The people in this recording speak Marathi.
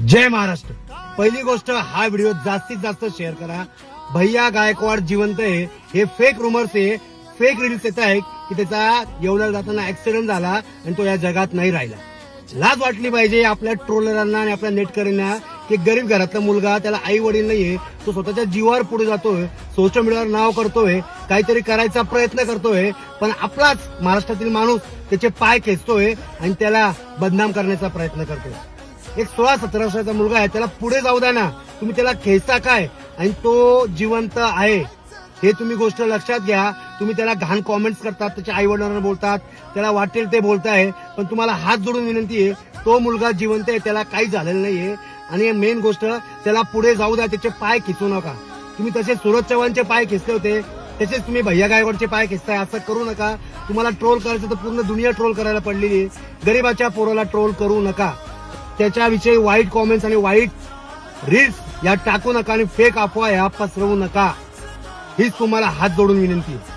जय महाराष्ट्र। पहिली गोष्ट, हा व्हिडिओ जास्तीत जास्त शेअर करा। भैया गायकवाड जिवंत आहे हे फेक रुमर्स आहे, फेक रील्स येत आहे की त्याचा येवला जाताना ऍक्सिडेंट झाला आणि तो या जगात नाही राहिला। लाज वाटली पाहिजे आपल्या ट्रोलरांना आणि आपल्या नेटकऱ्यांना की गरीब घरातला मुलगा, त्याला आई वडील नाहीये, तो स्वतःच्या जीवावर पुढे जातोय, सोशल मीडियावर नाव करतोय, काहीतरी करायचा प्रयत्न करतोय, पण आपलाच महाराष्ट्रातील माणूस त्याचे पाय खेचतोय आणि त्याला बदनाम करण्याचा प्रयत्न करतोय। एक 16-17 वर्षाचा मुलगा आहे, त्याला पुढे जाऊ द्या ना, तुम्ही त्याला खेचता काय? आणि तो जिवंत आहे हे तुम्ही गोष्ट लक्षात घ्या। तुम्ही त्याला घाण कॉमेंट्स करतात, त्याच्या आई वडिलांना बोलतात, त्याला वाटेल ते बोलताय, पण तुम्हाला हात जोडून विनंती आहे, तो मुलगा जिवंत आहे, त्याला काही झालेलं नाहीये। आणि मेन गोष्ट, त्याला पुढे जाऊ द्या, त्याचे पाय खिचू नका। तुम्ही तसे सूरज चव्हाणचे पाय खेचले होते, तसेच तुम्ही भैया गायकवाडचे पाय खेचताय, असं करू नका। तुम्हाला ट्रोल करायचं तर पूर्ण दुनिया ट्रोल करायला पडलेली आहे, गरीबाच्या पोराला ट्रोल करू नका। त्याच्याविषयी वाईट कॉमेंट्स आणि वाईट रील्स या टाकू नका आणि फेक अफवा या पसरवू नका, हीच तुम्हाला हात जोडून विनंती आहे।